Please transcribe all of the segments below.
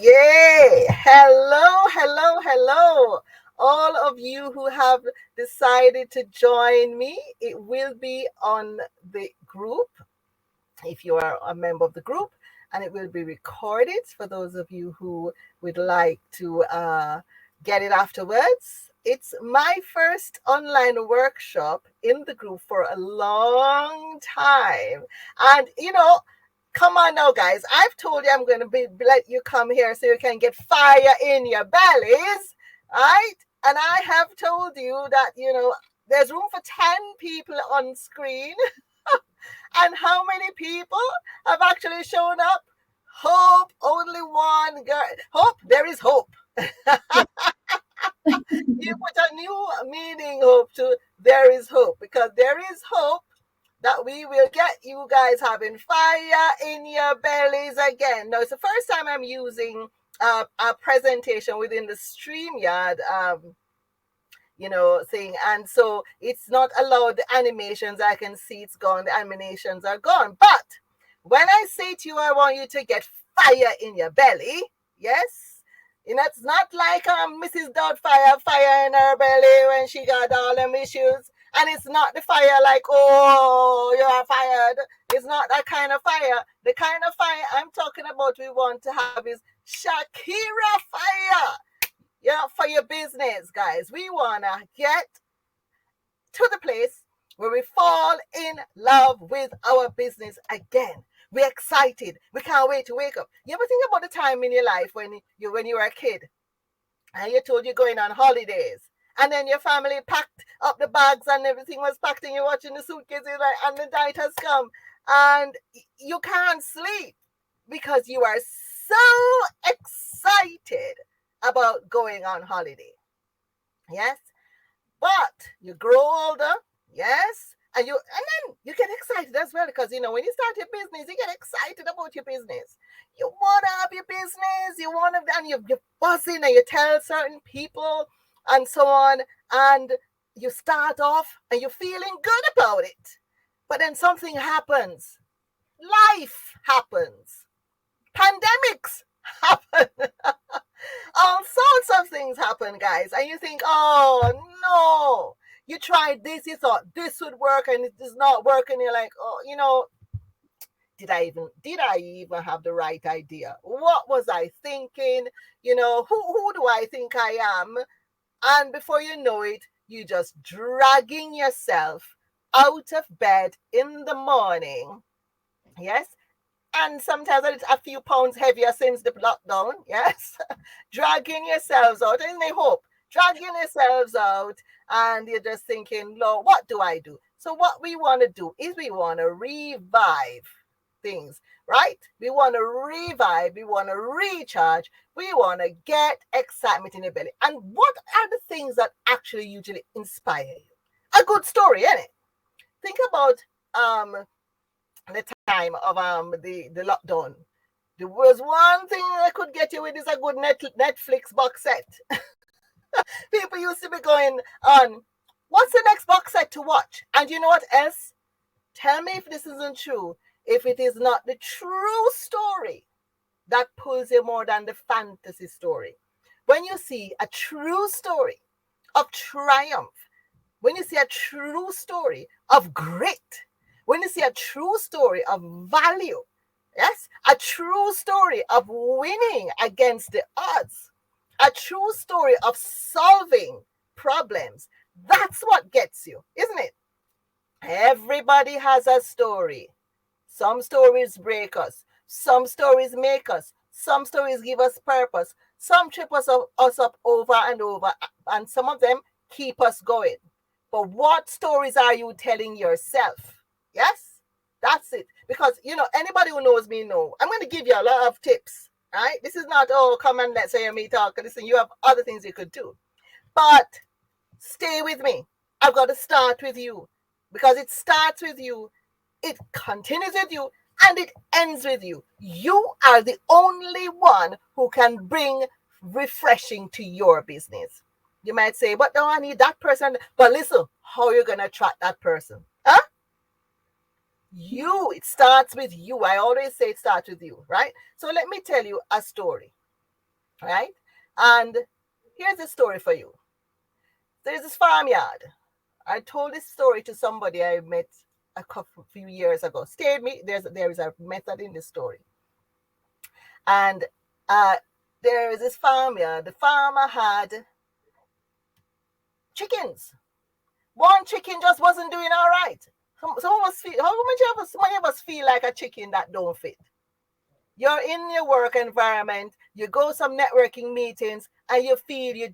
Yay! Hello, hello, hello. All of you who have decided to join me, it will be on the group if you are a member of the group, and it will be recorded for those of you who would like to get it afterwards. It's my first online workshop in the group for a long time. And come on now, guys. I've told you I'm going to let you come here so you can get fire in your bellies, right? And I have told you that, there's room for 10 people on screen. And how many people have actually shown up? Hope, only one girl. Hope, there is hope. You put a new meaning, hope, to there is hope, because there is hope that we will get you guys having fire in your bellies again. Now, it's the first time I'm using a presentation within the StreamYard thing. And so it's not allowed the animations. I can see it's gone. The animations are gone. But when I say to you, I want you to get fire in your belly. Yes. It's not like Mrs. Doubtfire, fire in her belly when she got all them issues. And it's not the fire like, oh, you are fired. It's not that kind of fire. The kind of fire I'm talking about we want to have is Shakira fire. For your business, guys. We want to get to the place where we fall in love with our business again. We're excited. We can't wait to wake up. You ever think about the time in your life when you were a kid and you told you're going on holidays, and then your family packed up the bags and everything was packed and you're watching the suitcases and the night has come and you can't sleep because you are so excited about going on holiday. Yes. But you grow older. Yes. And then you get excited as well, because when you start your business, you get excited about your business. You want to have your business, and you're buzzing and you tell certain people and so on, and you start off and you're feeling good about it. But then something happens. Life happens. Pandemics happen. All sorts of things happen, guys. And you think, oh no, you tried this, you thought this would work and it does not work. And you're like, oh, did I even have the right idea? What was I thinking? Who do I think I am? And before you know it, you just dragging yourself out of bed in the morning. Yes. And sometimes it's a few pounds heavier since the lockdown. Yes. Dragging yourselves out. And they hope. Dragging yourselves out. And you're just thinking, Lord, what do I do? So what we want to do is we want to revive things, right? We want to revive. We want to recharge. We want to get excitement in your belly. And what are the things that actually usually inspire you? A good story, isn't it? Think about the time of the lockdown. There was one thing I could get you with is a good Netflix box set. People used to be going on, what's the next box set to watch? And you know what else? Tell me if this isn't true. If it is not the true story that pulls you more than the fantasy story. When you see a true story of triumph, when you see a true story of grit, when you see a true story of value, yes, a true story of winning against the odds, a true story of solving problems, that's what gets you, isn't it? Everybody has a story. Some stories break us. Some stories make us. Some stories give us purpose. Some trip us up over and over. And some of them keep us going. But what stories are you telling yourself? Yes, that's it. Because, anybody who knows me know. I'm going to give you a lot of tips, right? This is not, come and let's hear me talk. Listen, you have other things you could do. But stay with me. I've got to start with you. Because it starts with you, it continues with you, and it ends with you. You are the only one who can bring refreshing to your business. You might say, but no, I need that person. But listen, how are you going to attract that person? Huh? You. It starts with you. I always say it starts with you, right? So let me tell you a story. right? And here's a story for you. There's this farmyard. I told this story to somebody I met a couple few years ago. Stayed me. There is a method in this story, and uh, there is this farmyard. The farmer had chickens. One chicken just wasn't doing all right. Some of us feel. Many of us feel like a chicken that don't fit. You're in your work environment. You go some networking meetings, and you feel your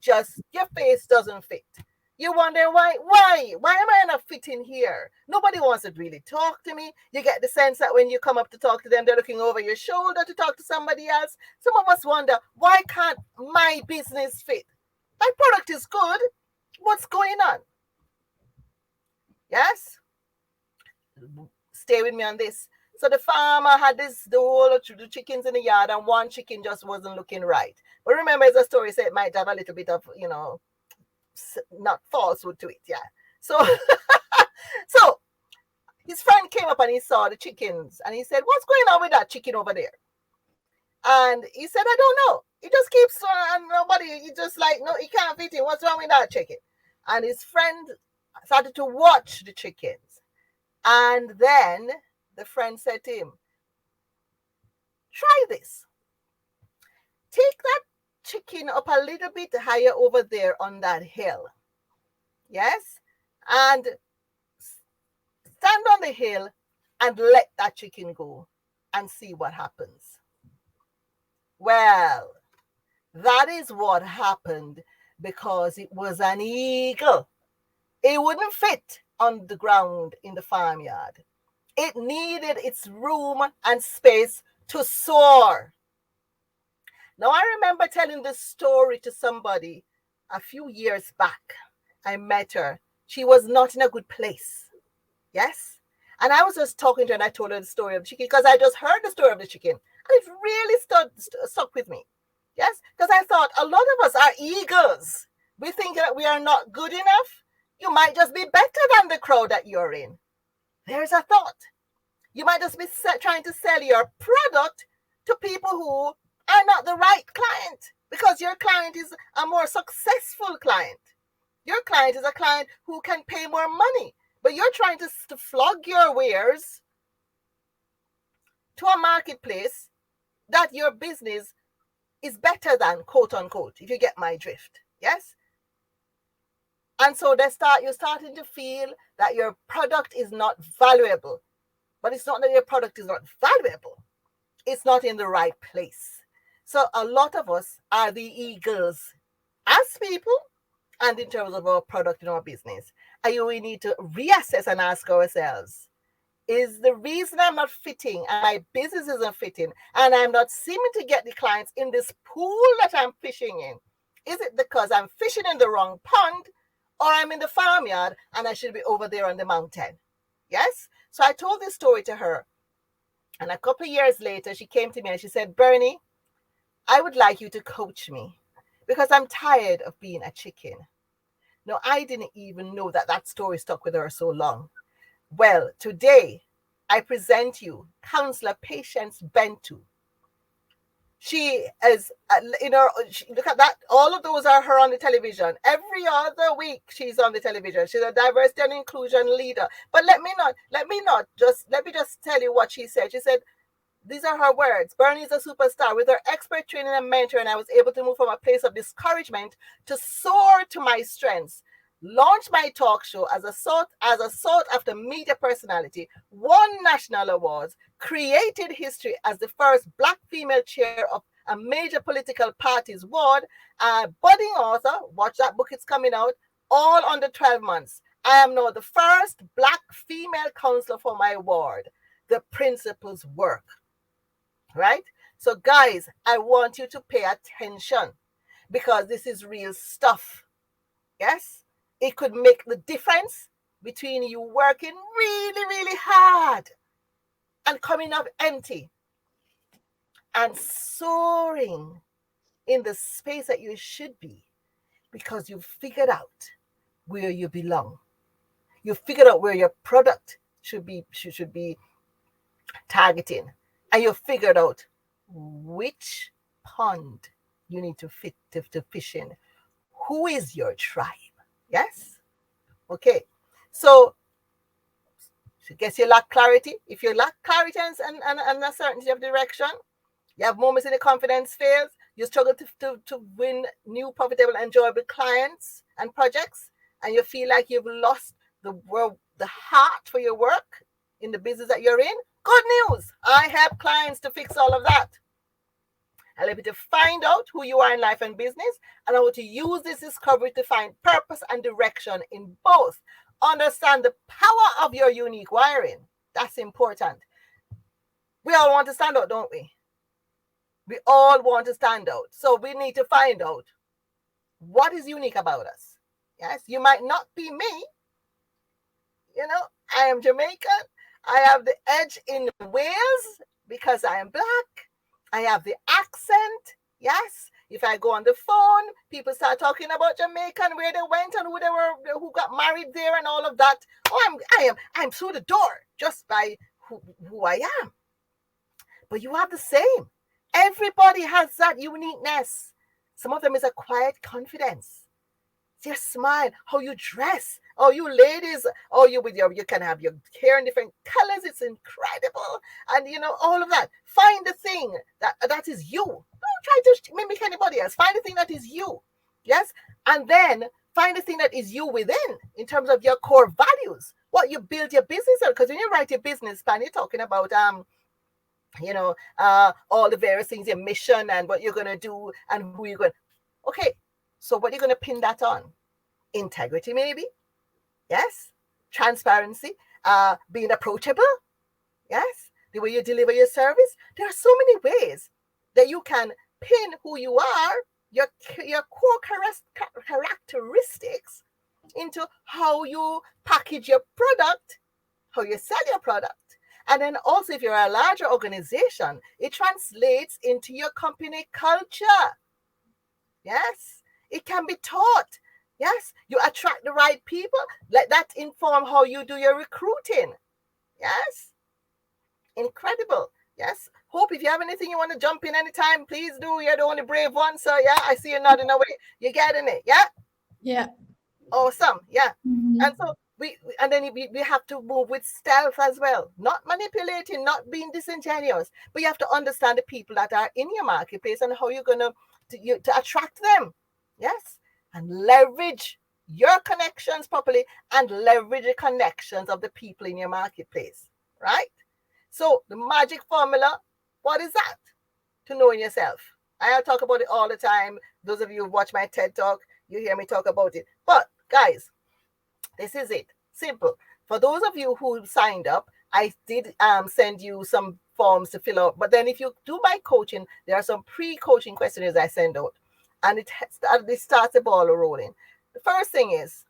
face doesn't fit. You wonder why am I not fitting here? Nobody wants to really talk to me. You get the sense that when you come up to talk to them, they're looking over your shoulder to talk to somebody else. Some of us wonder, why can't my business fit? My product is good. What's going on? Yes? Stay with me on this. So the farmer had the whole of the chickens in the yard, and one chicken just wasn't looking right. But remember, as the story said, it might have a little bit of, not falsehood to it. Yeah. So, so his friend came up and he saw the chickens, and he said, "What's going on with that chicken over there?" And he said, "I don't know. It just keeps and nobody. He just like, no, he can't fit in. What's wrong with that chicken?" And his friend started to watch the chickens, and then the friend said to him, "Try this. Take that chicken up a little bit higher over there on that hill. Yes? And stand on the hill and let that chicken go and see what happens." Well, that is what happened, because it was an eagle. It wouldn't fit on the ground in the farmyard. It needed its room and space to soar. Now, I remember telling this story to somebody a few years back. I met her. She was not in a good place. Yes? And I was just talking to her, and I told her the story of the chicken, because I just heard the story of the chicken. And it really stuck with me. Yes? Because I thought a lot of us are eagles. We think that we are not good enough. You might just be better than the crowd that you're in. There's a thought. You might just be trying to sell your product to people who are not the right client, because your client is a more successful client. Your client is a client who can pay more money, but you're trying to flog your wares to a marketplace that your business is better than, quote unquote, if you get my drift. Yes? And so you're starting to feel that your product is not valuable. But it's not that your product is not valuable. It's not in the right place. So a lot of us are the eagles as people and in terms of our product in our business. And we need to reassess and ask ourselves, is the reason I'm not fitting and my business isn't fitting and I'm not seeming to get the clients in this pool that I'm fishing in? Is it because I'm fishing in the wrong pond, or I'm in the farmyard and I should be over there on the mountain? Yes? So I told this story to her. And a couple of years later, she came to me and she said, "Bernie, I would like you to coach me because I'm tired of being a chicken." No, I didn't even know that story stuck with her so long. Well, today I present you Counselor Patience Bentu. She is, look at that. All of those are her on the television. Every other week she's on the television. She's a diversity and inclusion leader. But let me just tell you what she said. She said, these are her words: "Bernie is a superstar. With her expert training and mentoring, I was able to move from a place of discouragement to soar to my strengths. Launched my talk show as a sought after media personality, won national awards, created history as the first Black female chair of a major political party's ward, budding author, watch that book, it's coming out, all under 12 months. I am now the first Black female counselor for my ward. The principles work." Right? So guys, I want you to pay attention, because this is real stuff. Yes? It could make the difference between you working really, really hard and coming up empty, and soaring in the space that you should be, because you've figured out where you belong. You figured out where your product should be targeting, and you figured out which pond you need to fish in. Who is your tribe? Yes? Okay. So I guess you lack clarity. If you lack clarity and a certainty of direction, you have moments in the confidence phase, you struggle to win new, profitable, enjoyable clients and projects, and you feel like you've lost the heart for your work in the business that you're in. Good news. I help clients to fix all of that. I help you to find out who you are in life and business, and I want to use this discovery to find purpose and direction in both. Understand the power of your unique wiring. That's important. We all want to stand out, don't we? We all want to stand out. So we need to find out what is unique about us. Yes, you might not be me. You know, I am Jamaican. I have the edge in Wales because I am black. I have the accent. Yes. If I go on the phone, people start talking about Jamaica and where they went and who they were, who got married there and all of that. Oh, I'm through the door just by who I am. But you have the same. Everybody has that uniqueness. Some of them is a quiet confidence. It's your smile, how you dress. Oh, you ladies, oh, you can have your hair in different colors. It's incredible. And you know, all of that. Find the thing that is you. Don't try to mimic anybody else. Find the thing that is you. Yes. And then find the thing that is you within in terms of your core values. What you build your business on. Because when you write your business plan, you're talking about all the various things, your mission and what you're going to do and who you're going. Okay, so what you're going to pin that on? Integrity, maybe. Yes. Transparency, being approachable. Yes. The way you deliver your service. There are so many ways that you can pin who you are, your core characteristics into how you package your product, how you sell your product. And then also, if you're a larger organization, it translates into your company culture. Yes, it can be taught. Yes, you attract the right people. Let that inform how you do your recruiting. Yes, incredible. Yes, Hope, if you have anything you want to jump in anytime, please do. You're the only brave one. So, yeah, I see you nodding away. You're getting it. Yeah. Yeah. Awesome. Yeah. Mm-hmm. And so we have to move with stealth as well, not manipulating, not being disingenuous, but you have to understand the people that are in your marketplace and how you're going to attract them. Yes. And leverage your connections properly and leverage the connections of the people in your marketplace. Right. So the magic formula, what is that? To knowing yourself. I talk about it all the time. Those of you who watch my TED Talk, you hear me talk about it. But guys, this is it. Simple. For those of you who signed up, I did send you some forms to fill out. But then if you do my coaching, there are some pre-coaching questionnaires I send out. And it starts the ball rolling. The first thing is,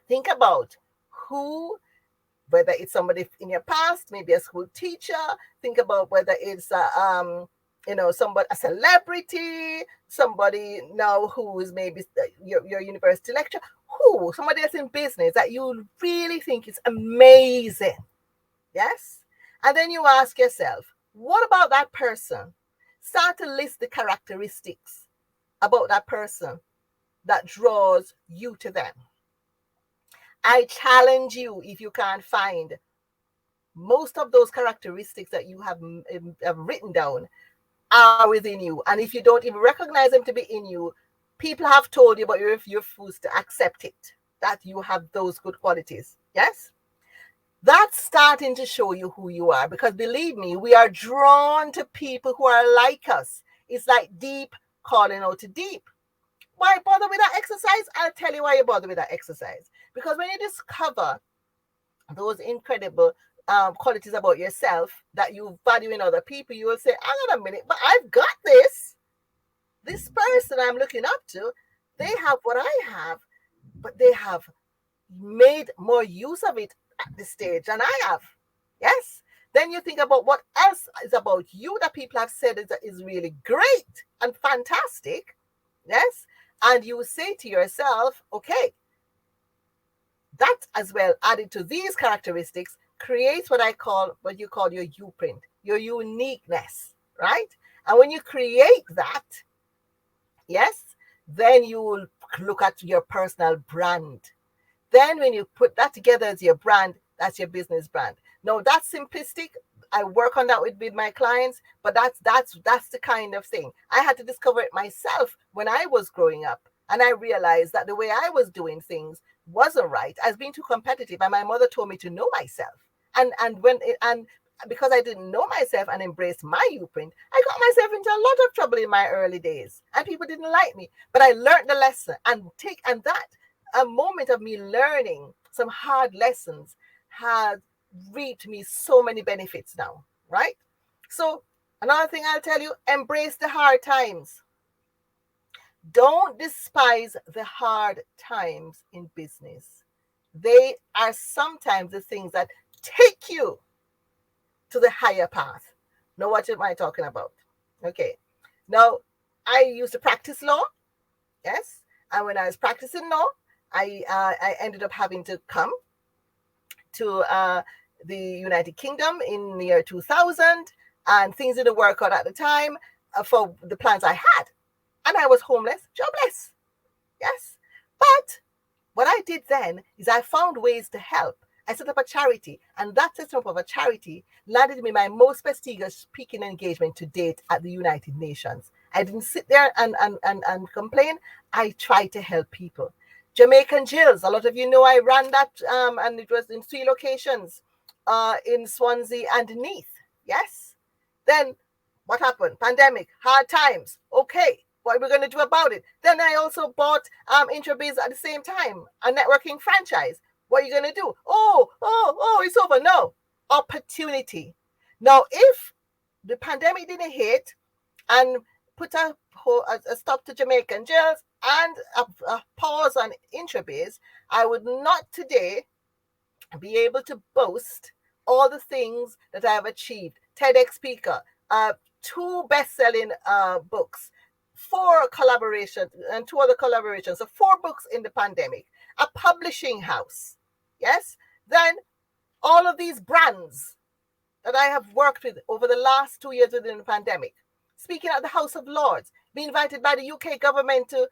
think about who, whether it's somebody in your past, maybe a school teacher. Think about whether it's somebody, a celebrity, somebody now who is maybe your university lecturer, somebody that's in business that you really think is amazing. Yes. And then you ask yourself, what about that person? Start to list the characteristics about that person that draws you to them. I challenge you, if you can't find most of those characteristics that you have written down are within you. And if you don't even recognize them to be in you, people have told you, but you refuse to accept it, that you have those good qualities. Yes? That's starting to show you who you are, because believe me, we are drawn to people who are like us. It's like deep calling out to deep. Why bother with that exercise? I'll tell you why you bother with that exercise. Because when you discover those incredible qualities about yourself that you value in other people, you will say, hang on a minute, but I've got this. This person I'm looking up to, they have what I have, but they have made more use of it at this stage than I have. Yes? Then you think about what else is about you that people have said is really great and fantastic. Yes? And you say to yourself, okay, that as well added to these characteristics creates what you call your U print, your uniqueness, right? And when you create that, Yes. Then you will look at your personal brand. Then when you put that together as your brand, that's your business brand. No, that's simplistic. I work on that with my clients, but that's the kind of thing. I had to discover it myself when I was growing up. And I realized that the way I was doing things wasn't right. I was being too competitive. And my mother told me to know myself. And because I didn't know myself and embrace my blueprint, I got myself into a lot of trouble in my early days. And people didn't like me. But I learned the lesson and that a moment of me learning some hard lessons has reaped me so many benefits now, right? So another thing I'll tell you, embrace the hard times. Don't despise the hard times in business. They are sometimes the things that take you to the higher path. Now, what am I talking about? Okay. Now, I used to practice law. Yes. And when I was practicing law, I ended up having to come to the United Kingdom in the year 2000, and things didn't work out at the time for the plans I had. And I was homeless, jobless. Yes. But what I did then is I found ways to help. I set up a charity, and that setup of a charity landed me my most prestigious speaking engagement to date at the United Nations. I didn't sit there and complain. I tried to help people. Jamaican Jills, a lot of you know I ran that, and it was in 3 locations in Swansea and Neath. Yes. Then what happened? Pandemic, hard times. Okay, what are we going to do about it? Then I also bought Intrabiz at the same time, a networking franchise. What are you going to do? Oh, it's over. No. Opportunity. Now, if the pandemic didn't hit and put a stop to Jamaican Jills and a pause on Intrabiz, I would not today be able to boast all the things that I have achieved. TEDx speaker, 2 best-selling books, 4 collaborations, and 2 other collaborations. So 4 books in the pandemic, a publishing house. Yes. Then all of these brands that I have worked with over the last 2 years within the pandemic, speaking at the House of Lords, being invited by the UK government to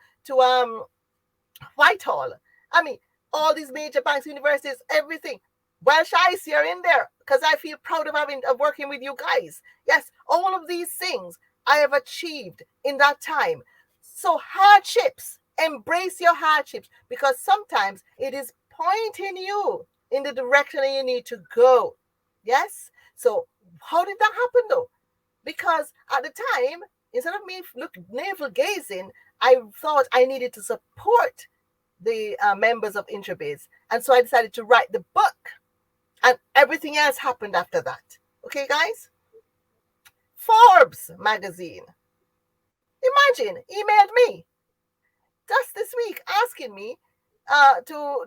Whitehall. I mean, all these major banks, universities, everything. Welsh Ice, you're in there because I feel proud of working with you guys. Yes, all of these things I have achieved in that time. So hardships, embrace your hardships, because sometimes it is pointing you in the direction that you need to go. Yes. So how did that happen though? Because at the time, instead of me navel gazing, I thought I needed to support the members of Intrabiz. And so I decided to write the book, and everything else happened after that. Okay, guys? Forbes magazine, imagine, emailed me just this week asking me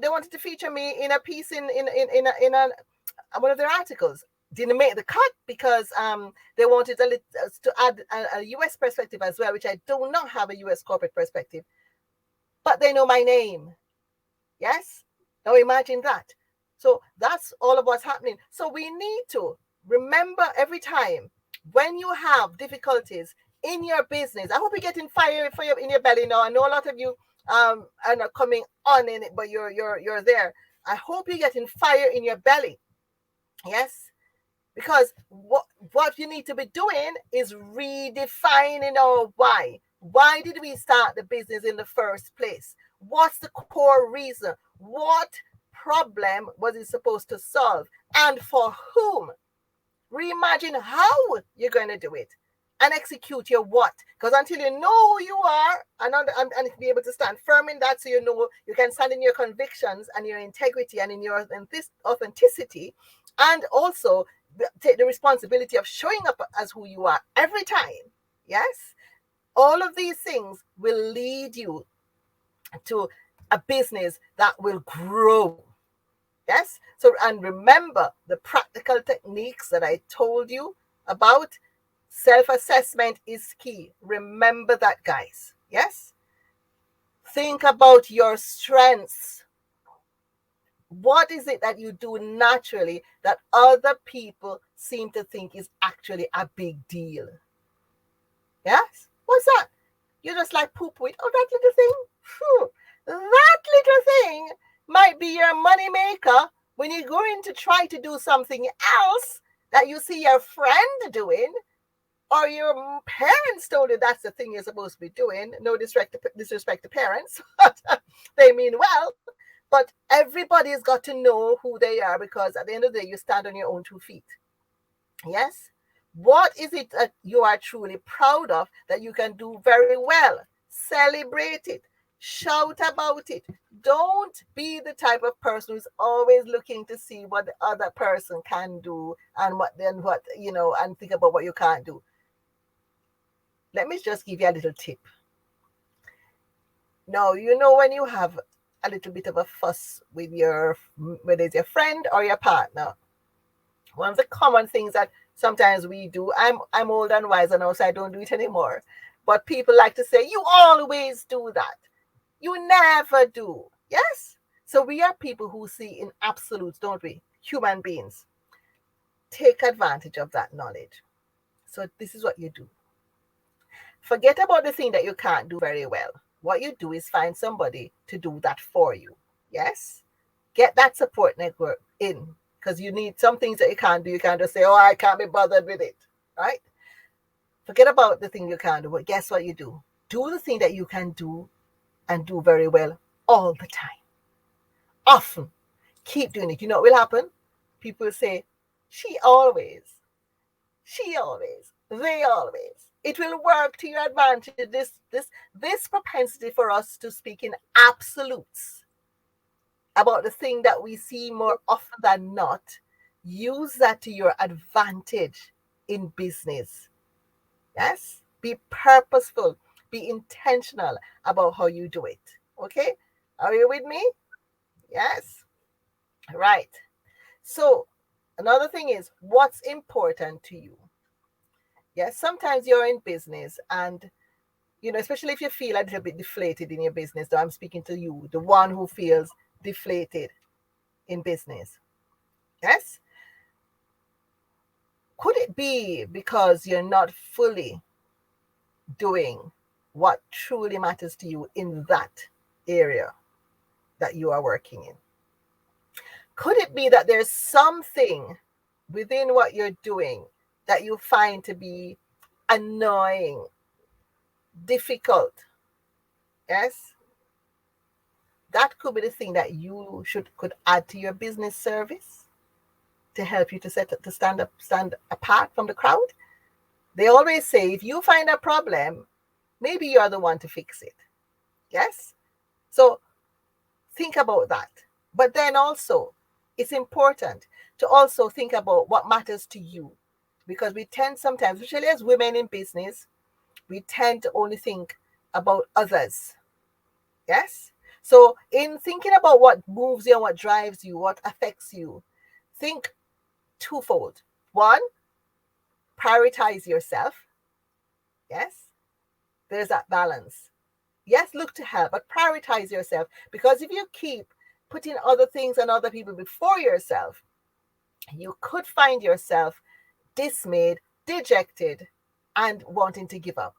they wanted to feature me in a piece in one of their articles. Didn't make the cut because they wanted to add a US perspective as well, which I do not have a US corporate perspective. But they know my name. Yes? Now imagine that. So that's all of what's happening. So we need to remember every time when you have difficulties in your business. I hope you're getting fire in your belly now. I know a lot of you are not coming on in it, but you're there. I hope you're getting fire in your belly. Yes? Because what you need to be doing is redefining our why. Why did we start the business in the first place? What's the core reason? What problem was it supposed to solve? And for whom? Reimagine how you're going to do it and execute your what. Because until you know who you are and be able to stand firm in that, so you know you can stand in your convictions and your integrity and in your authenticity, and also take the responsibility of showing up as who you are every time. Yes, all of these things will lead you to a business that will grow. Yes. So, and remember the practical techniques that I told you about. Self-assessment is key. Remember that, guys. Yes. Think about your strengths. What is it that you do naturally that other people seem to think is actually a big deal? Yes? What's that? You just like poo poo it. Oh, that little thing. Phew. That little thing might be your money maker when you're going to try to do something else that you see your friend doing, or your parents told you that's the thing you're supposed to be doing. No disrespect to parents, they mean well. But everybody's got to know who they are, because at the end of the day, you stand on your own 2 feet. Yes? What is it that you are truly proud of that you can do very well? Celebrate it. Shout about it. Don't be the type of person who's always looking to see what the other person can do, and and think about what you can't do. Let me just give you a little tip. Now, when you have a little bit of a fuss with whether it's your friend or your partner, one of the common things that sometimes we do, I'm old and wise now, so I don't do it anymore. But people like to say, you always do that. You never do. Yes? So we are people who see in absolutes, don't we? Human beings. Take advantage of that knowledge. So this is what you do. Forget about the thing that you can't do very well. What you do is find somebody to do that for you. Yes? Get that support network in, because you need some things that you can't do. You can't just say, oh, I can't be bothered with it. Right? Forget about the thing you can't do. But guess what you do? Do the thing that you can do and do very well all the time. Often. Keep doing it. You know what will happen? People will say, she always, they always. It will work to your advantage. This propensity for us to speak in absolutes about the thing that we see more often than not, use that to your advantage in business. Yes? Be purposeful, be intentional about how you do it. Okay? Are you with me? Yes? Right. So, another thing is, what's important to you? Yes, sometimes you're in business, and especially if you feel a little bit deflated in your business. So I'm speaking to you, the one who feels deflated in business. Yes? Could it be because you're not fully doing what truly matters to you in that area that you are working in? Could it be that there's something within what you're doing that you find to be annoying, difficult? Yes? That could be the thing that you could add to your business service to help you to stand apart from the crowd. They always say, if you find a problem, maybe you're the one to fix it. Yes? So think about that. But then also, it's important to also think about what matters to you, because we tend sometimes, especially as women in business, we tend to only think about others. Yes? So in thinking about what moves you and what drives you, what affects you, think twofold. One, prioritize yourself. Yes? There's that balance. Yes, look to help, but prioritize yourself, because if you keep putting other things and other people before yourself, you could find yourself dismayed, dejected, and wanting to give up.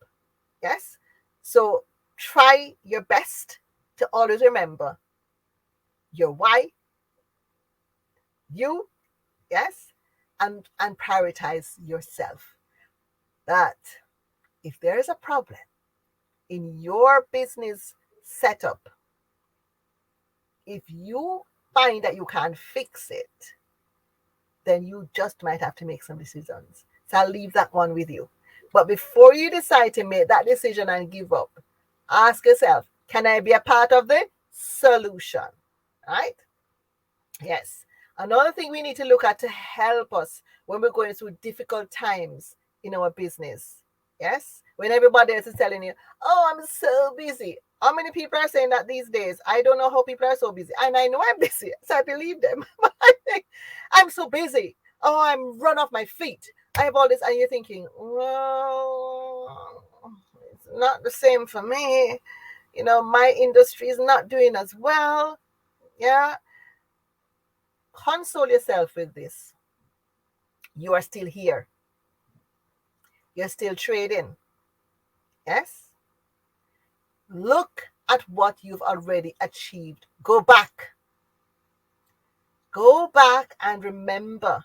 Yes? So try your best to always remember your why, you, yes, and prioritize yourself. That if there is a problem in your business setup, if you find that you can't fix it, then you just might have to make some decisions. So I'll leave that one with you. But before you decide to make that decision and give up, ask yourself, can I be a part of the solution? Right? Yes. Another thing we need to look at to help us when we're going through difficult times in our business. Yes. When everybody else is telling you, oh, I'm so busy. How many people are saying that these days? I don't know how people are so busy. And I know I'm busy, so I believe them. I'm so busy. Oh, I'm run off my feet. I have all this. And you're thinking, well, it's not the same for me. My industry is not doing as well. Yeah. Console yourself with this. You are still here. You're still trading. Yes? Look at what you've already achieved. Go back. Go back and remember.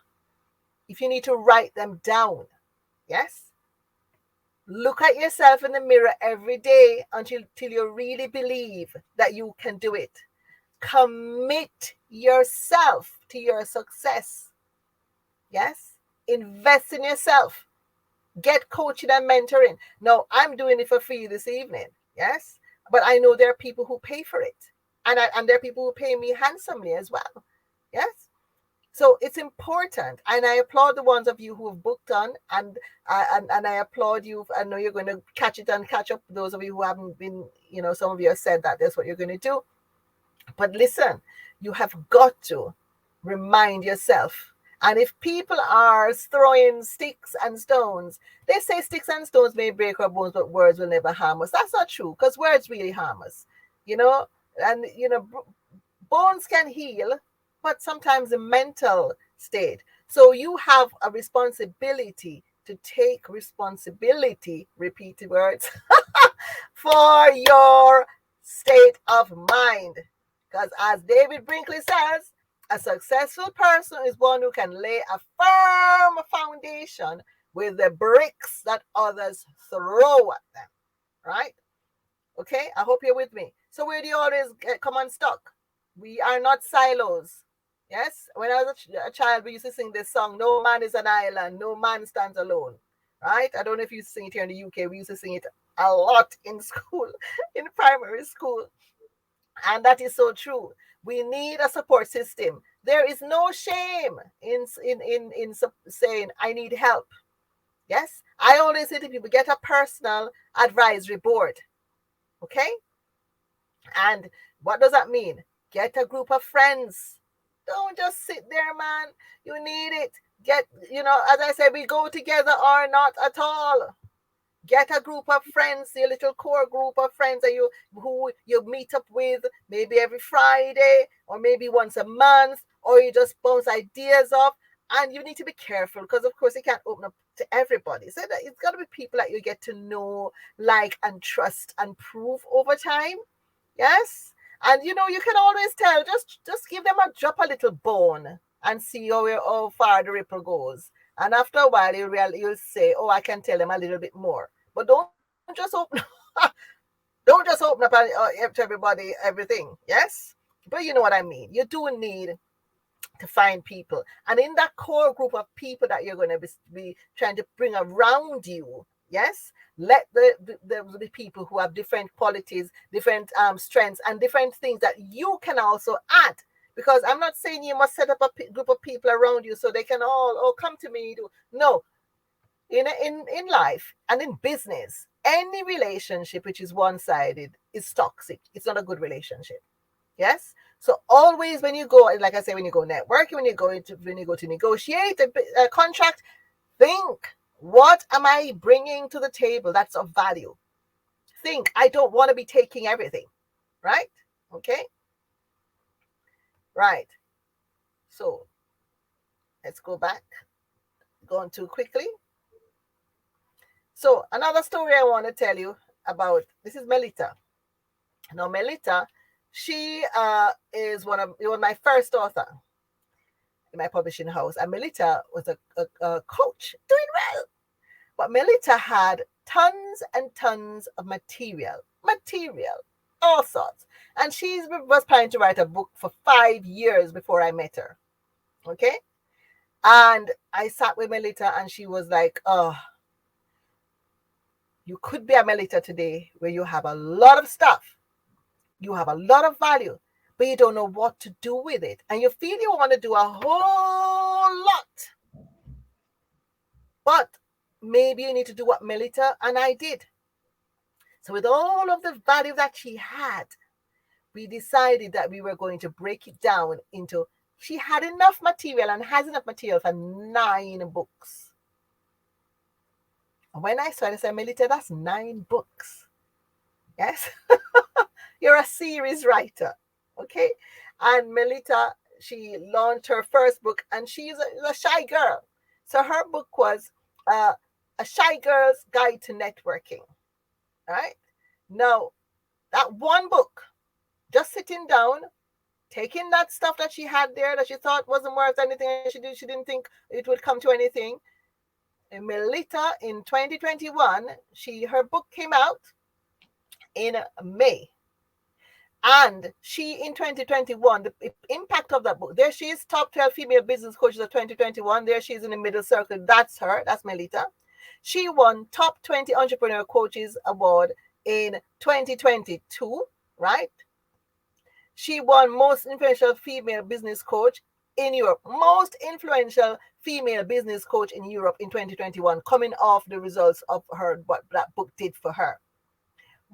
If you need to write them down, yes? Look at yourself in the mirror every day until you really believe that you can do it. Commit yourself to your success. Yes? Invest in yourself. Get coaching and mentoring. Now, I'm doing it for free this evening. Yes? But I know there are people who pay for it. And there are people who pay me handsomely as well. Yes? So it's important, and I applaud the ones of you who have booked on, and I applaud you. I know you're going to catch it and catch up. Those of you who haven't been, some of you have said that that's what you're going to do. But listen, you have got to remind yourself. And if people are throwing sticks and stones, they say sticks and stones may break our bones, but words will never harm us. That's not true, because words really harm us, and bones can heal, but sometimes the mental state. So you have a responsibility to take responsibility, repeat the words, for your state of mind. Because as David Brinkley says, a successful person is one who can lay a firm foundation with the bricks that others throw at them. Right? Okay, I hope you're with me. So where do you always come unstuck? We are not silos. Yes, when I was a child, we used to sing this song, "No man is an island, no man stands alone." Right? I don't know if you sing it here in the UK. We used to sing it a lot in school, in primary school. And that is so true. We need a support system. There is no shame in saying, I need help. Yes, I always say to people, get a personal advisory board. Okay? And what does that mean? Get a group of friends. Don't just sit there, man. You need it. As I said, we go together or not at all. Get a group of friends, a little core group of friends that who you meet up with maybe every Friday or maybe once a month, or you just bounce ideas off. And you need to be careful because, of course, you can't open up to everybody. So it's got to be people that you get to know, like, and trust and prove over time. Yes. And you can always tell, just give them drop a little bone and see how far the ripple goes. And after a while, you'll say, oh, I can tell them a little bit more. But don't just open don't just open up to everybody everything. Yes. But you know what I mean. You do need to find people, and in that core group of people that you're going to be trying to bring around you, yes, let the people who have different qualities, different strengths, and different things that you can also add. Because I'm not saying you must set up a group of people around you so they can all come to me. No, in life and in business, any relationship which is one-sided is toxic. It's not a good relationship. Yes. So always when you go, like I say, when you go networking, when you go to negotiate a contract, think, what am I bringing to the table that's of value? Think, I don't want to be taking everything. Right? Okay. Right. So let's go back. Going too quickly. So another story I want to tell you about. This is Melita. Now Melita, she is one of my first author in my publishing house, and Melita was a coach, doing well. But Melita had tons and tons of material, all sorts, and she was planning to write a book for 5 years before I met her. Okay, and I sat with Melita, and she was like, "Oh, you could be a Melita today, where you have a lot of stuff." You have a lot of value, but you don't know what to do with it. And you feel you want to do a whole lot. But maybe you need to do what Melita and I did. So with all of the value that she had, we decided that we were going to break it down into, she had enough material and has enough material for 9 books. And when I started, I said, Melita, that's 9 books. Yes. You're a series writer. Okay. And Melita, she launched her first book, and she's a shy girl. So her book was A Shy Girl's Guide to Networking. Right? Now, That one book, just sitting down, taking that stuff that she had there that she thought wasn't worth anything, and she didn't think it would come to anything. And Melita in 2021, her book came out in May. And she in 2021, the impact of that book, there she is, top 12 female business coaches of 2021. There she is in the middle circle. That's her. That's Melita. She won top 20 entrepreneur coaches award in 2022, right? She won most influential female business coach in Europe. Most influential female business coach in Europe in 2021, coming off the results of what that book did for her.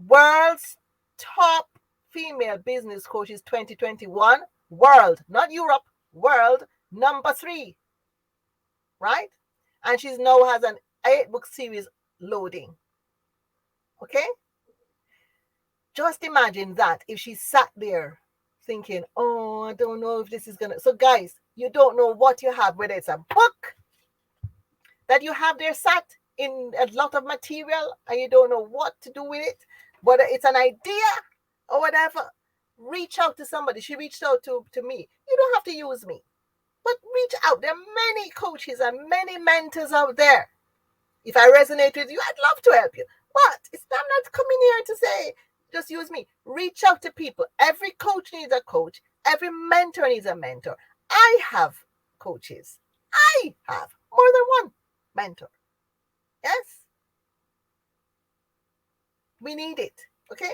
World's top female business coaches 2021, world, not Europe, world, number 3, right? And she's now has an 8-book series loading. Okay? Just imagine that if she sat there thinking, oh, I don't know if this is gonna. So guys, you don't know what you have, whether it's a book that you have there sat in a lot of material and you don't know what to do with it, whether it's an idea or whatever. Reach out to somebody. She reached out to me. You don't have to use me, but reach out. There are many coaches and many mentors out there. If I resonate with you, I'd love to help you, but I'm not coming here to say just use me. Reach out to people. Every coach needs a coach. Every mentor needs a mentor. I have coaches. I have more than one mentor. Yes. We need it. Okay.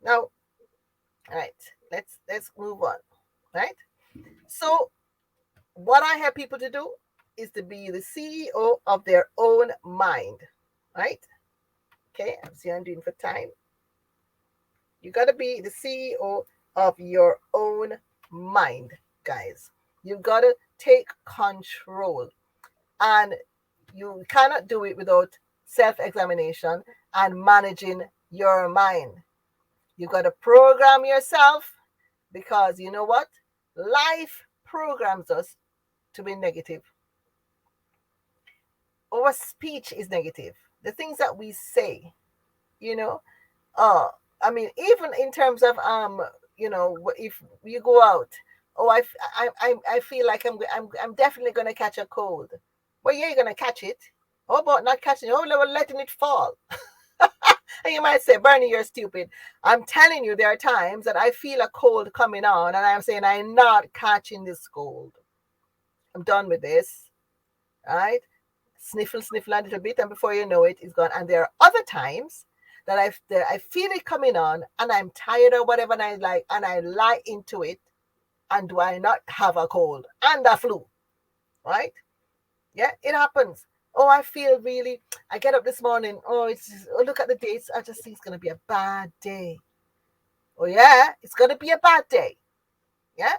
Now, all right. Let's move on. Right. So, what I have people to do is to be the CEO of their own mind. Right. Okay. I'm seeing I'm doing for time. You got to be the CEO of your own mind, guys. You've got to take control. And you cannot do it without self-examination and managing your mind. You've got to program yourself, because you know what? Life programs us to be negative. Our speech is negative. The things that we say, I mean, even in terms of if you go out, I feel like I'm definitely gonna catch a cold. Well, yeah, you're gonna catch it. How about not catching it? How about letting it fall? And you might say, Bernie, you're stupid. I'm telling you, there are times that I feel a cold coming on, and I'm saying I'm not catching this cold. I'm done with this, right? Sniffle a little bit, and before you know it, it's gone. And there are other times that I feel it coming on, and I'm tired or whatever, and I lie into it, and do I not have a cold and a flu, right? Yeah, it happens. Oh, I get up this morning. Look at the dates. I just think it's going to be a bad day. Oh, yeah, it's going to be a bad day. Yeah,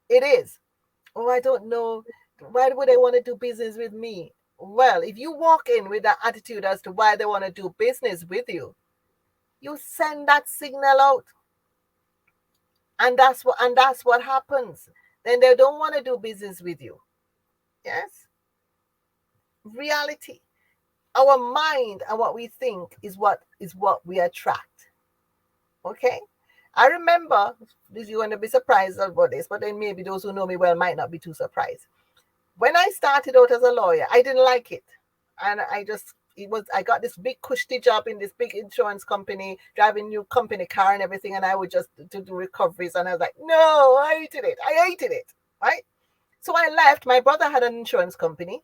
it is. Oh, I don't know. Why would they want to do business with me? Well, if you walk in with that attitude as to why they want to do business with you, you send that signal out. And that's what happens. Then they don't want to do business with you. Yes? Reality. Our mind and what we think is what we attract. Okay? I remember, you're going to be surprised about this, but then maybe those who know me well might not be too surprised. When I started out as a lawyer, I didn't like it. And I got this big cushy job in this big insurance company, driving new company car and everything. And I would just do recoveries. And I was like, no, I hated it. Right? So I left. My brother had an insurance company.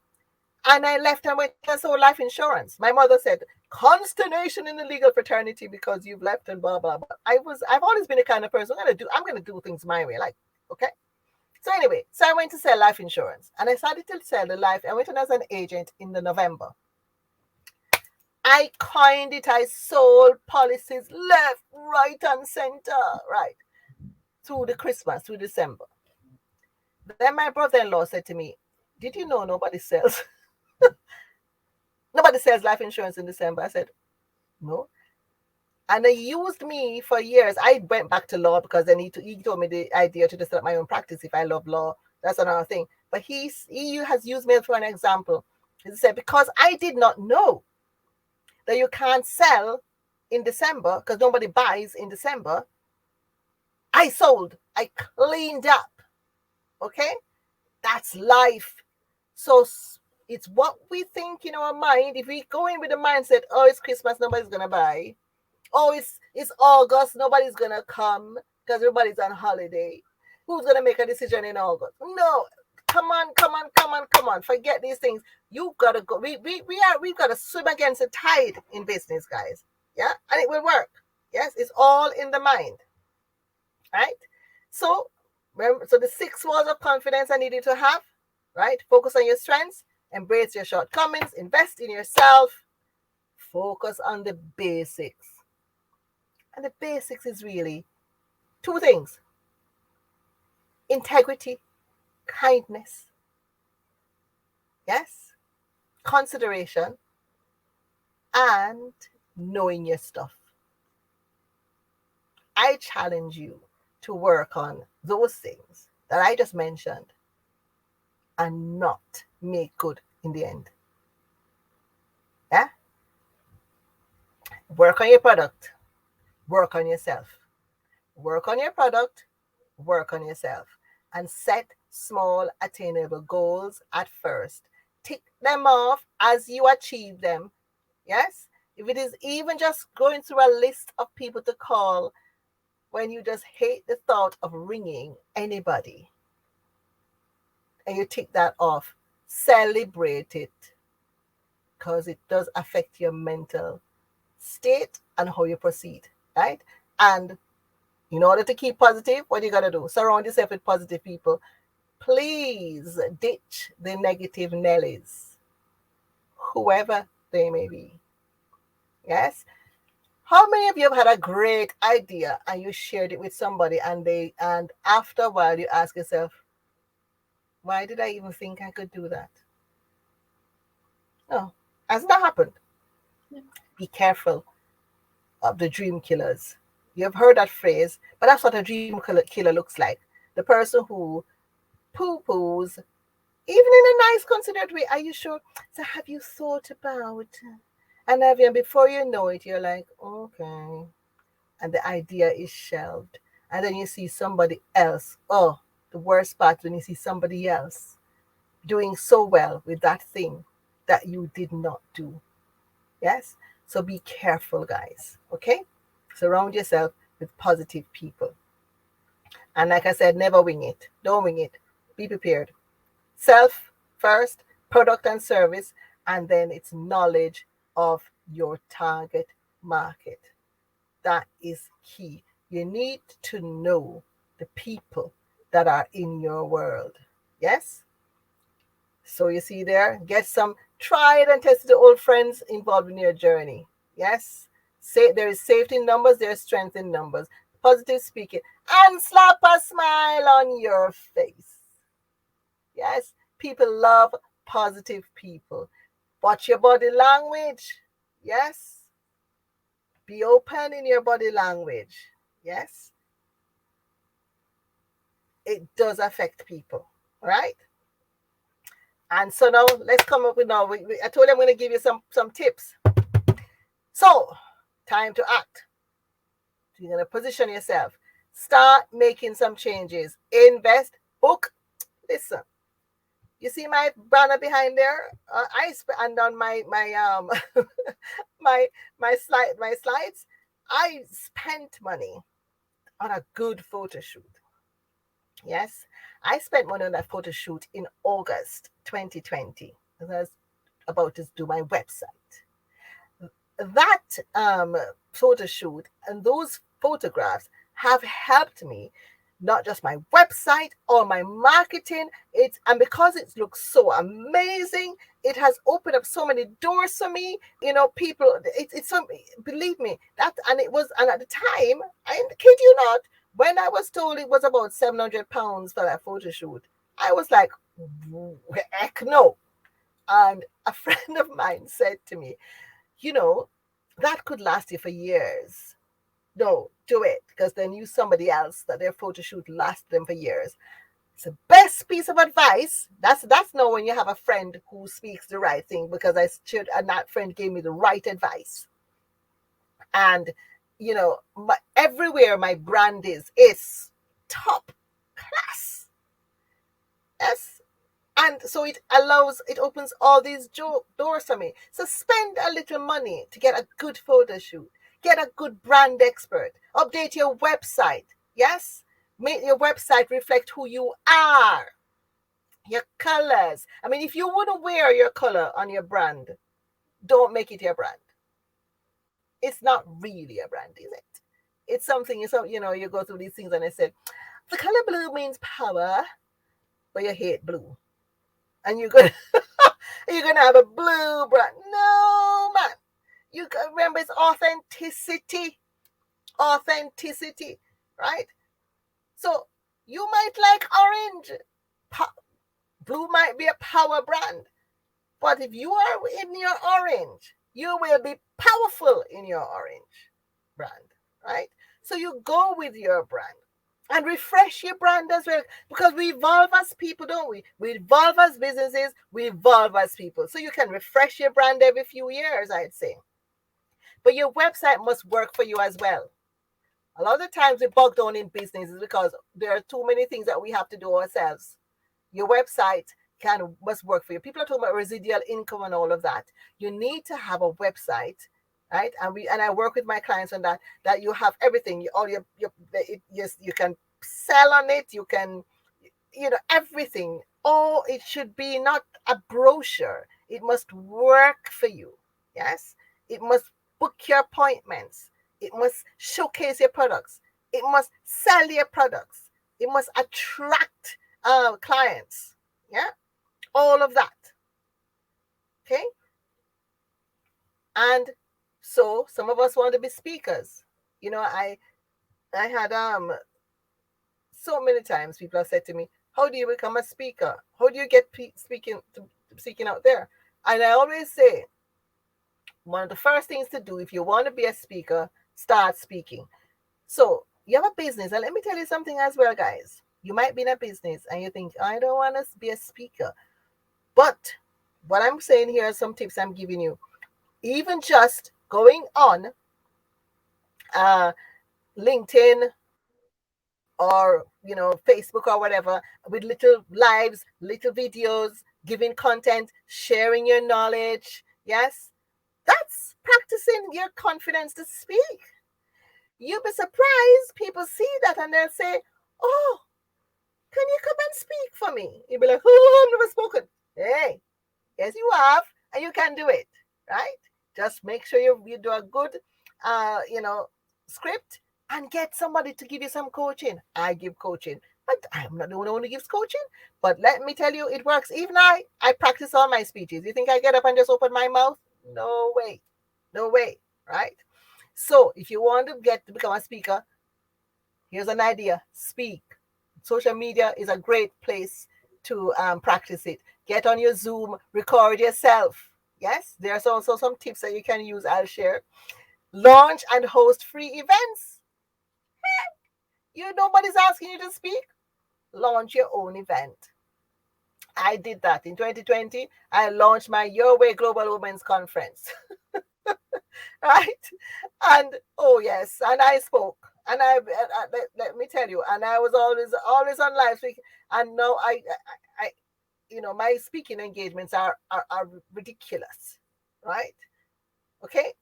And I left and went and sold life insurance. My mother said, consternation in the legal fraternity because you've left and blah, blah, blah. I've always been the kind of person, I'm going to do things my way. Like, okay. So anyway, I went to sell life insurance. And I started to sell the life. I went in as an agent in the November. I coined it. I sold policies left, right, and center, right, through December. Then my brother-in-law said to me, did you know nobody sells life insurance in December? I said, no. And they used me for years. I went back to law because then he told me the idea to just set up my own practice. If I love law, that's another thing. But he has used me for an example. He said, because I did not know that you can't sell in December, because nobody buys in December, I sold. I cleaned up. Okay? That's life. So it's what we think in our mind. If we go in with the mindset, oh, it's Christmas, nobody's gonna buy. Oh, it's August, nobody's gonna come because everybody's on holiday. Who's gonna make a decision in August? No. Come on, come on, come on, come on. Forget these things. You gotta go. We've gotta swim against the tide in business, guys. Yeah, and it will work. Yes, it's all in the mind. Right? So remember, so the 6 walls of confidence I needed to have, right? Focus on your strengths, embrace your shortcomings, invest in yourself, focus on the basics. And the basics is really 2 things: integrity, kindness, yes, consideration, and knowing your stuff. I challenge you to work on those things that I just mentioned and not make good in the end. Yeah? Work on your product, work on yourself. Work on your product, work on yourself, and set small, attainable goals at first. Tick them off as you achieve them. Yes? If it is even just going through a list of people to call when you just hate the thought of ringing anybody, and you tick that off, celebrate it, because it does affect your mental state and how you proceed, right? And in order to keep positive, what you got to do? Surround yourself with positive people. Please ditch the negative Nellies, whoever they may be. Yes? How many of you have had a great idea and you shared it with somebody and after a while you ask yourself, why did I even think I could do that? No, hasn't that happened? Yeah. Be careful of the dream killers. You've heard that phrase, but that's what a dream killer looks like. The person who poo-poos, even in a nice, considerate way. Are you sure? So have you thought about? And before you know it, you're like, okay. And the idea is shelved. And then you see somebody else. Oh, the worst part when you see somebody else doing so well with that thing that you did not do. Yes? So be careful, guys. Okay? Surround yourself with positive people. And like I said, never wing it. Don't wing it. Be prepared. Self first, product and service, and then it's knowledge of your target market. That is key. You need to know the people that are in your world. Yes? So you see there, get some tried and tested old friends involved in your journey. Yes? Say there is safety in numbers, there is strength in numbers. Positive speaking. And slap a smile on your face. Yes? People love positive people. Watch your body language. Yes? Be open in your body language. Yes? It does affect people. Right? And so now let's come up with now. I told you I'm going to give you some tips. So, time to act. You're going to position yourself. Start making some changes. Invest. Book. Listen. You see my banner behind there? And on my my slides. I spent money on a good photo shoot. Yes, I spent money on that photo shoot in August 2020. I was about to do my website. That photo shoot and those photographs have helped me, not just my website or my marketing. And because it looks so amazing, it has opened up so many doors for me. People, it's some, believe me, and at the time, I kid you not, when I was told it was about £700 for that photo shoot, I was like, heck no. And a friend of mine said to me, that could last you for years. No, do it, because they knew somebody else that their photo shoot lasted them for years. It's the best piece of advice. That's now when you have a friend who speaks the right thing, because and that friend gave me the right advice. And everywhere my brand is top class. Yes. And so it opens all these doors for me. So spend a little money to get a good photo shoot, get a good brand expert, update your website. Yes. Make your website reflect who you are, your colors. I mean, if you wouldn't wear your color on your brand, don't make it your brand. It's not really a brand, is it? It's something, you go through these things and I said, the color blue means power, but you hate blue. And you're gonna have a blue brand. No, man. You remember, it's authenticity. Authenticity, right? So you might like orange. Blue might be a power brand. But if you are in your orange, you will be powerful in your orange brand, right? So you go with your brand and refresh your brand as well, because we evolve as people, don't we? We evolve as businesses, we evolve as people. So you can refresh your brand every few years, I'd say. But your website must work for you as well. A lot of times we bog down in business is because there are too many things that we have to do ourselves. Your website must work for you. People are talking about residual income and all of that. You need to have a website, right? And I work with my clients on that you have everything. Yes, you can sell on it. You can, everything. Oh, it should be not a brochure. It must work for you. Yes, it must book your appointments. It must showcase your products. It must sell your products. It must attract clients. Yeah, all of that. Okay. And so some of us want to be speakers. I had so many times people have said to me, how do you become a speaker? How do you get speaking out there? And I always say, one of the first things to do if you want to be a speaker, start speaking. So you have a business, and let me tell you something as well, guys. You might be in a business and you think, I don't want to be a speaker. But what I'm saying here are some tips I'm giving you. Even just going on LinkedIn or Facebook or whatever, with little lives, little videos, giving content, sharing your knowledge. Yes, that's practicing your confidence to speak. You'll be surprised. People see that and they'll say, oh, can you come and speak for me? You'll be like, oh, I've never spoken. Hey, yes, you have, and you can do it, right? Just make sure you do a good, script and get somebody to give you some coaching. I give coaching, but I'm not the only one who gives coaching. But let me tell you, it works. Even I practice all my speeches. You think I get up and just open my mouth? No way. No way, right? So if you want to become a speaker, here's an idea. Speak. Social media is a great place to practice it. Get on your Zoom, record yourself. Yes, there's also some tips that you can use. I'll share. Launch and host free events. Nobody's asking you to speak. Launch your own event. I did that in 2020. I launched my Your Way Global Women's Conference. Right? And oh yes, and I spoke, and let me tell you, and I was always on live speaking, and now I my speaking engagements are ridiculous, right? Okay,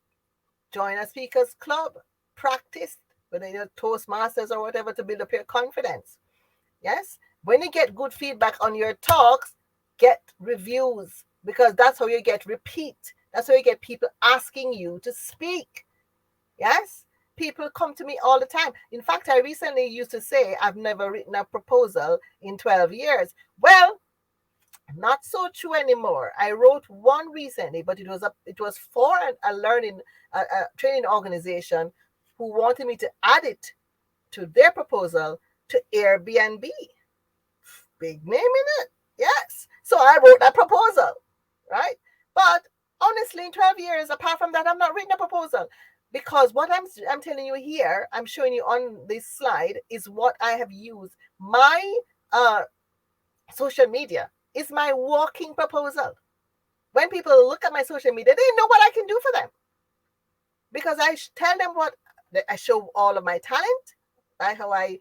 join a speakers club, practice, whether you're Toastmasters or whatever, to build up your confidence. Yes, when you get good feedback on your talks, get reviews, because that's how you get repeat. That's how you get people asking you to speak. Yes, people come to me all the time. In fact, I recently used to say I've never written a proposal in 12 years. Well, not so true anymore. I wrote one recently, but it was for a learning a training organization who wanted me to add it to their proposal to Airbnb. Big name in it. Yes. So I wrote that proposal, right? But honestly, in 12 years, apart from that, I've not written a proposal, because what I'm telling you here, I'm showing you on this slide, is what I have used. My social media is my walking proposal. When people look at my social media, they know what I can do for them. because tell them what I show all of my talent, right? How I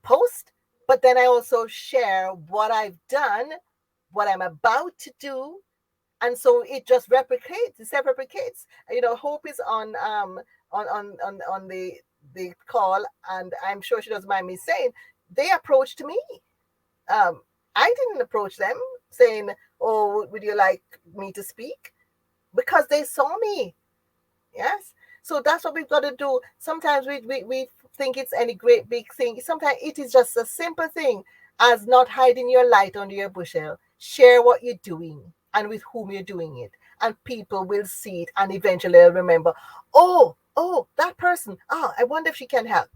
post, but then I also share what I've done, what I'm about to do, and so it just replicates, it self-replicates. Hope is on the call, and I'm sure she doesn't mind me saying they approached me. um I didn't approach them saying, oh, would you like me to speak? Because they saw me. Yes. So that's what we've got to do. Sometimes we think it's any great big thing. Sometimes it is just a simple thing as not hiding your light under your bushel. Share what you're doing and with whom you're doing it. And people will see it and eventually they'll remember, oh, that person. Oh, I wonder if she can help.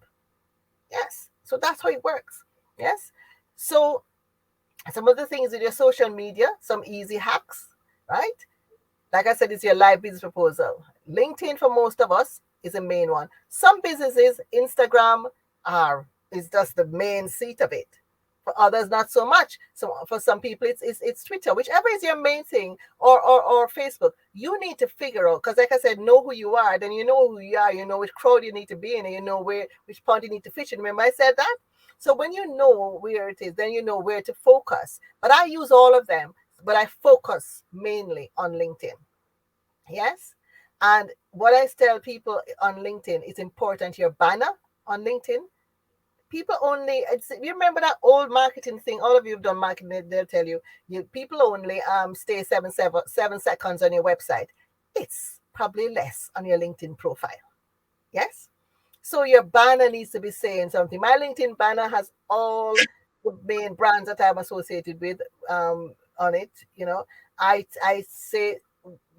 Yes. So that's how it works. Yes. So some of the things with your social media, some easy hacks, right? Like I said, it's your live business proposal. LinkedIn for most of us is the main one. Some businesses, Instagram is just the main seat of it. For others, not so much. So for some people, it's Twitter, whichever is your main thing, or Facebook. You need to figure out, because like I said, know who you are. Then you know who you are. You know which crowd you need to be in, and you know which point you need to fish in. Remember I said that. So when you know where it is, then you know where to focus. But I use all of them, but I focus mainly on LinkedIn. Yes. And what I tell people on LinkedIn, it's important your banner on LinkedIn. People only, you remember that old marketing thing? All of you have done marketing, they'll tell you, people only stay 7 seconds on your website. It's probably less on your LinkedIn profile. Yes. So your banner needs to be saying something. My LinkedIn banner has all the main brands that I'm associated with on it. I say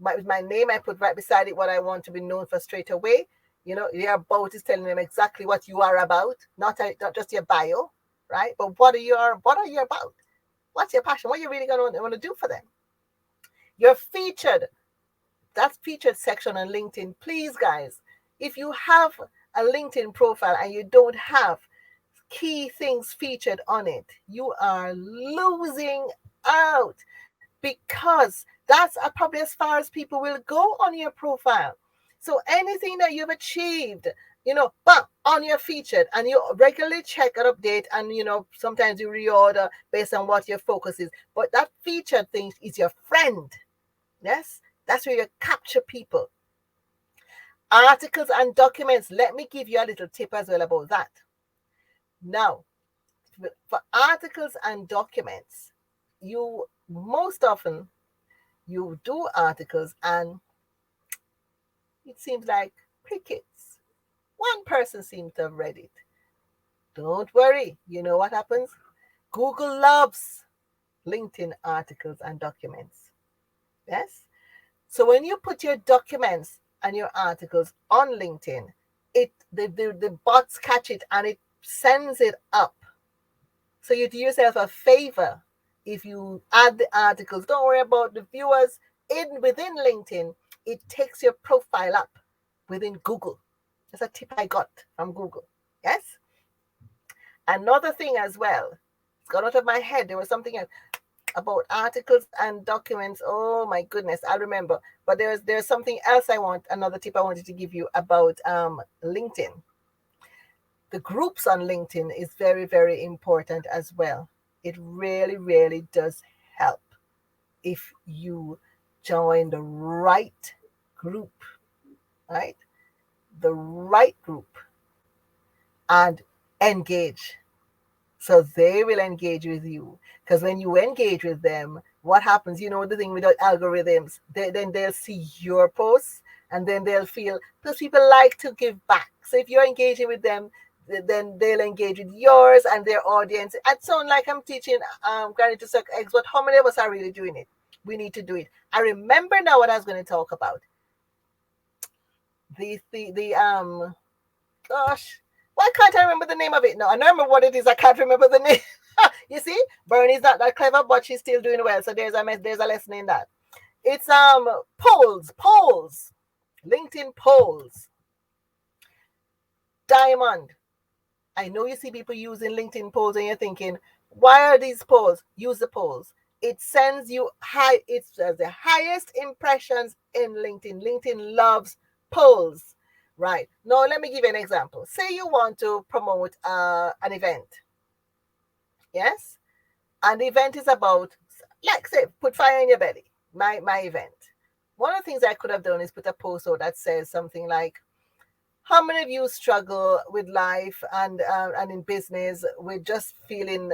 my name, I put right beside it what I want to be known for straight away. Your about is telling them exactly what you are about, not just your bio, right? But what are you about? What's your passion? What are you really going to want to do for them? You're featured. That's featured section on LinkedIn. Please, guys, if you have a LinkedIn profile and you don't have key things featured on it, you are losing out, because that's probably as far as people will go on your profile. So anything that you've achieved, but on your featured, and you regularly check and update, and sometimes you reorder based on what your focus is. But that featured thing is your friend. Yes, that's where you capture people. Articles and documents. Let me give you a little tip as well about that. Now, for articles and documents, you most often you do articles and it seems like crickets. One person seems to have read it. Don't worry. You know what happens? Google loves LinkedIn articles and documents. Yes? So when you put your documents and your articles on LinkedIn, the bots catch it and it sends it up. So you do yourself a favor if you add the articles. Don't worry about the viewers within LinkedIn. It takes your profile up within Google. That's a tip I got from Google. Yes. Another thing as well. It's gone out of my head. There was something else about articles and documents. Oh my goodness, I remember. But there's something else another tip I wanted to give you about LinkedIn. The groups on LinkedIn is very, very important as well. It really, really does help if you join the right group, right? The right group, and engage. So they will engage with you. Because when you engage with them, what happens? The thing with the algorithms, then they'll see your posts and then they'll feel, those people like to give back. So if you're engaging with them, then they'll engage with yours and their audience. It sounds like I'm teaching Granny to suck eggs, but how many of us are really doing it? We need to do it. I remember now what I was going to talk about. Gosh, why can't I remember the name of it? No, I remember what it is. I can't remember the name. You see, Bernie's not that clever, but she's still doing well. So there's a lesson in that. It's polls, LinkedIn polls. Diamond. I know you see people using LinkedIn polls and you're thinking, why are these polls? Use the polls. it sends you high. It's the highest impressions in LinkedIn. LinkedIn loves polls. Right. Now, let me give you an example. Say you want to promote an event. Yes. And the event is about, like, say, put fire in your belly. My event. One of the things I could have done is put a post out that says something like, how many of you struggle with life and in business with just feeling,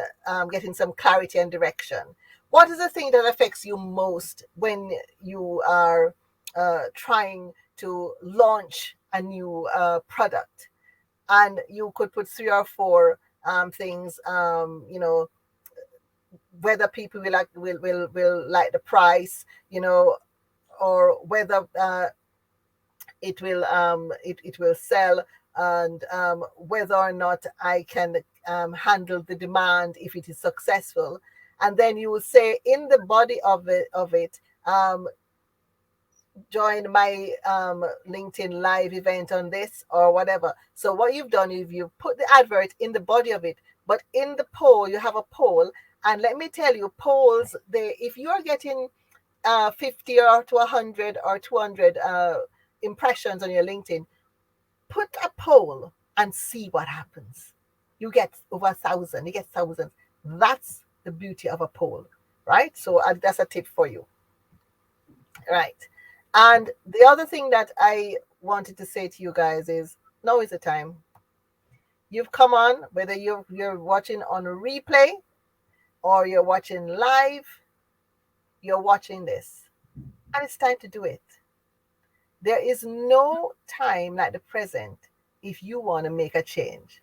getting some clarity and direction? What is the thing that affects you most when you are trying to launch a new product? And you could put 3 or 4 things, whether people will like the price, or whether it will sell, and whether or not I can handle the demand if it is successful. And then you will say in the body of it, join my LinkedIn live event on this or whatever. So what you've done is you've put the advert in the body of it, but in the poll you have a poll. And let me tell you, polls, if you are getting 50 or to 100 or 200 impressions on your LinkedIn, put a poll and see what happens. You get over 1,000, you get thousands. That's the beauty of a poll, right? So that's a tip for you, right? And the other thing that I wanted to say to you guys is, now is the time. You've come on, whether you're watching on a replay or you're watching live, you're watching this, and it's time to do it. There is no time like the present if you want to make a change,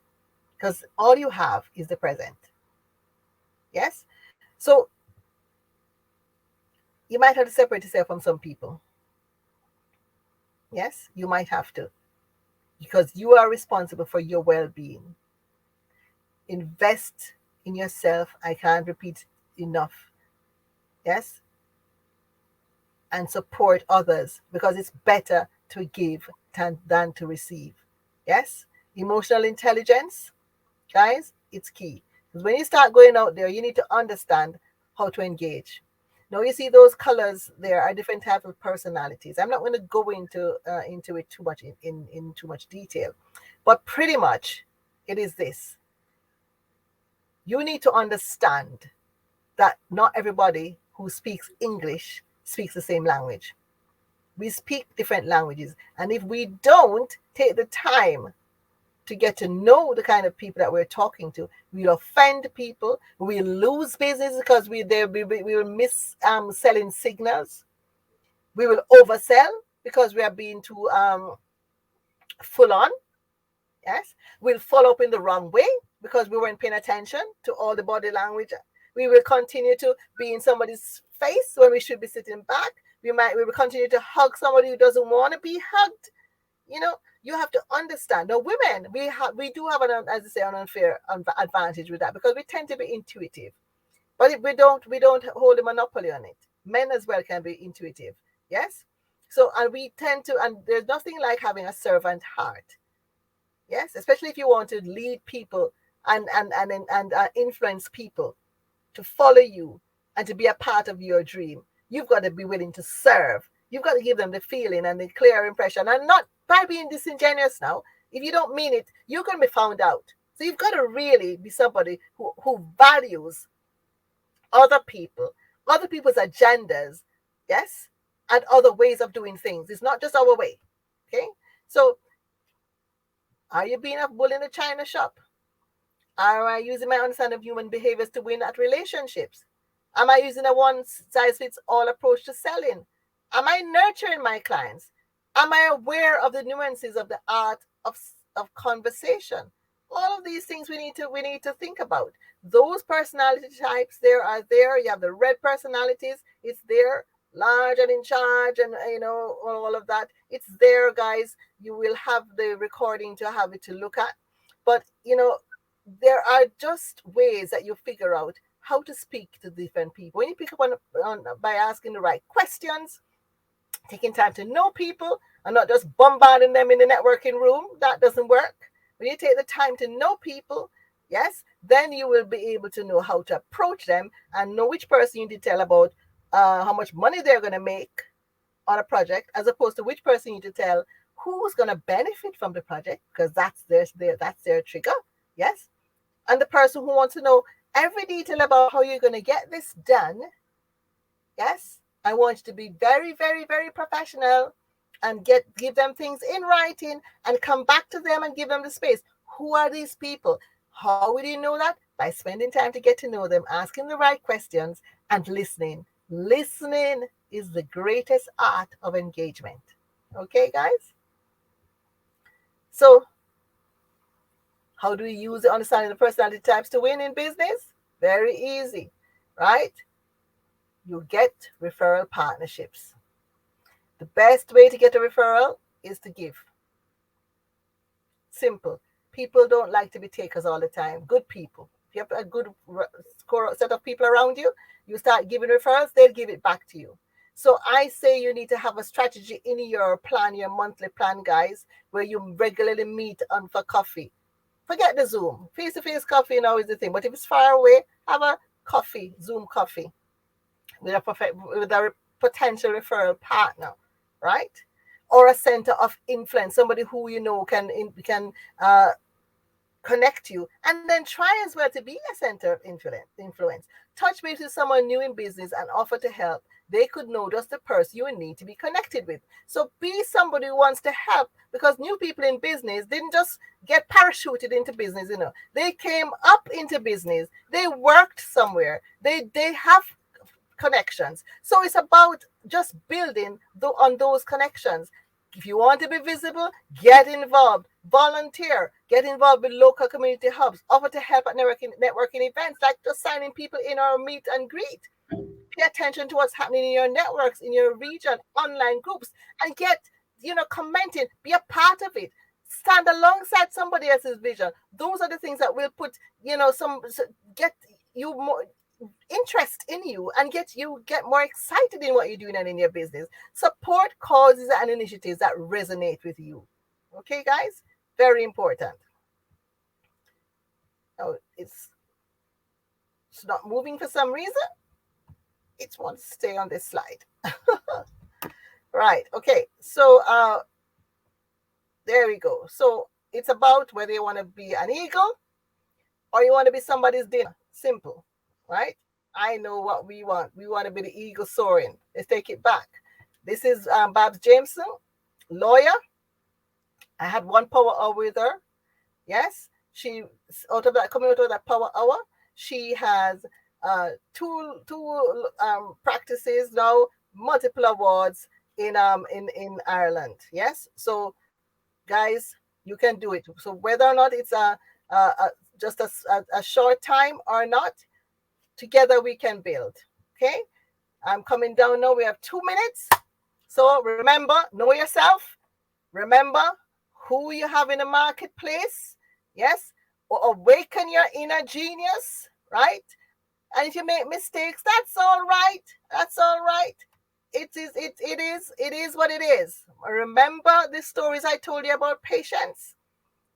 because all you have is the present. Yes? So you might have to separate yourself from some people. Yes, you might have to, because you are responsible for your well-being. Invest in yourself. I can't repeat enough. Yes? And support others, because it's better to give than to receive. Yes? Emotional intelligence, guys, it's key. Because when you start going out there, you need to understand how to engage. Now you see those colors, there are different types of personalities. I'm not going to go into it too much in too much detail, but pretty much it is this. You need to understand that not everybody who speaks English speaks the same language. We speak different languages, and if we don't take the time to get to know the kind of people that we're talking to, we'll offend people, we'll lose business because we will miss selling signals, we will oversell because we are being too full on. Yes, we'll follow up in the wrong way because we weren't paying attention to all the body language. We will continue to be in somebody's face when we should be sitting back. We will continue to hug somebody who doesn't want to be hugged. You have to understand. Now, women, we do have an, as I say, an unfair advantage with that, because we tend to be intuitive, but we don't hold a monopoly on it. Men as well can be intuitive. Yes. So, and we tend to, and there's nothing like having a servant heart. Yes, especially if you want to lead people and influence people to follow you and to be a part of your dream. You've got to be willing to serve. You've got to give them the feeling and the clear impression, and not by being disingenuous. Now, if you don't mean it, you're going to be found out. So you've got to really be somebody who values other people, other people's agendas, yes, and other ways of doing things. It's not just our way. Okay? So, are you being a bull in a china shop? Am I using my understanding of human behaviors to win at relationships? Am I using a one-size-fits-all approach to selling? Am I nurturing my clients? Am I aware of the nuances of the art of conversation? All of these things we need to think about. Those personality types are there. You have the red personalities. It's there, large and in charge, and all of that. It's there, guys. You will have the recording to have it to look at. But there are just ways that you figure out how to speak to different people. When you pick up on by asking the right questions, taking time to know people and not just bombarding them in the networking room, that doesn't work. When you take the time to know people, Yes, then you will be able to know how to approach them and know which person you need to tell about how much money they're going to make on a project, as opposed to which person you need to tell who's going to benefit from the project, because that's their trigger. Yes, and the person who wants to know every detail about how you're going to get this done. Yes, I want you to be very, very, very professional and give them things in writing and come back to them and give them the space. Who are these people? How would you know that? By spending time to get to know them, asking the right questions, and listening. Listening is the greatest art of engagement. Okay, guys? So, how do we use the understanding the personality types to win in business? Very easy, right? You get referral partnerships. The best way to get a referral is to give. Simple. People don't like to be takers all the time. Good people. If you have a good set of people around you, you start giving referrals, they'll give it back to you. So I say you need to have a strategy in your plan, your monthly plan, guys, where you regularly meet on for coffee. Forget the Zoom. Face-to-face coffee now is the thing. But if it's far away, have a coffee, Zoom coffee with a potential referral partner, right? Or a center of influence, somebody who you know can connect you, and then try as well to be a center of influence. Touch base with someone new in business and offer to help. They could know just the person you need to be connected with. So be somebody who wants to help, because new people in business didn't just get parachuted into business, They came up into business. They worked somewhere. They have connections. So it's about just building on those connections. If you want to be visible, get involved, volunteer, get involved with local community hubs, offer to help at networking events, like just signing people in our meet and greet. Pay attention to what's happening in your networks, in your region, online groups, and get, commenting, be a part of it. Stand alongside somebody else's vision. Those are the things that will put, get you more interest in you and get more excited in what you're doing and in your business. Support causes and initiatives that resonate with you. Okay, guys? Very important. Oh, it's not moving for some reason. It wants to stay on this slide. Right. Okay. So there we go. So it's about whether you want to be an eagle or you want to be somebody's dinner. Simple. Right? I know what we want. We want to be the eagle soaring. Let's take it back. This is Babs Jameson, lawyer. I had one power hour with her. Yes, she coming out of that power hour, she has two practices now, multiple awards in Ireland. Yes, so guys, you can do it. So whether or not it's just a short time or not, together we can build. Okay, I'm coming down now. We have 2 minutes. So remember, know yourself. Remember who you have in the marketplace. Yes. Or awaken your inner genius. Right. And if you make mistakes, that's all right. That's all right. It is what it is. Remember the stories I told you about patience.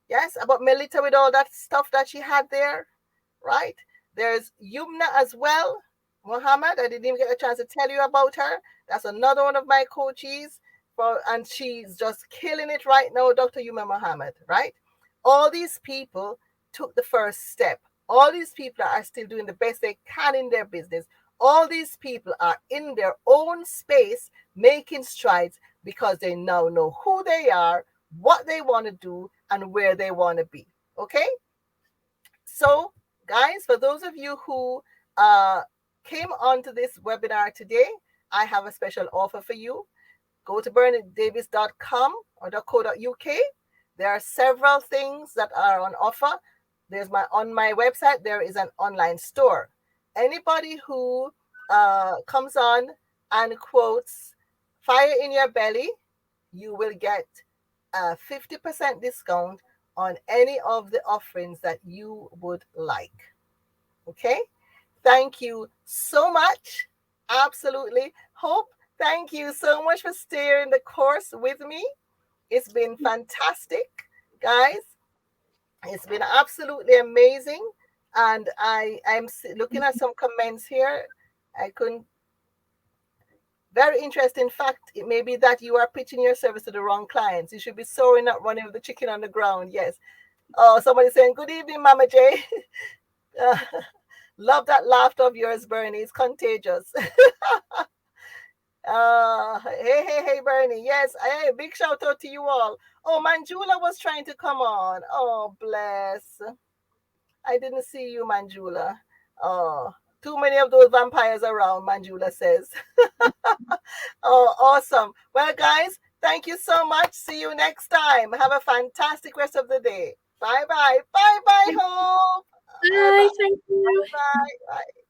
Yes, about Melita with all that stuff that she had there, right? There's Yumna as well, Muhammad. I didn't even get a chance to tell you about her. That's another one of my coaches, and she's just killing it right now, Dr. Yumna Muhammad, right? All these people took the first step. All these people are still doing the best they can in their business. All these people are in their own space making strides because they now know who they are, what they want to do, and where they want to be. Okay? So, guys, for those of you who came onto this webinar today, I have a special offer for you. Go to bernarddavies.com or .co.uk. There are several things that are on offer. On my website, there is an online store. Anybody who comes on and quotes "fire in your belly," you will get a 50% discount on any of the offerings that you would like. Okay? Thank you so much. Absolutely. Hope, thank you so much for steering the course with me. It's been fantastic, guys. It's been absolutely amazing. And I'm looking at some comments here. I couldn't. Very interesting fact. It may be that you are pitching your service to the wrong clients. You should be soaring, not running with the chicken on the ground. Yes. Oh, somebody saying, "Good evening, Mama J." Uh, love that laughter of yours, Bernie. It's contagious. Hey, Bernie. Yes, hey, big shout out to you all. Oh, Manjula was trying to come on. Oh, bless. I didn't see you, Manjula. Oh, too many of those vampires around, Manjula says. Oh, awesome. Well, guys, thank you so much. See you next time. Have a fantastic rest of the day. Bye bye. Bye bye, Hope. Bye Bye. bye. Thank you. Bye bye.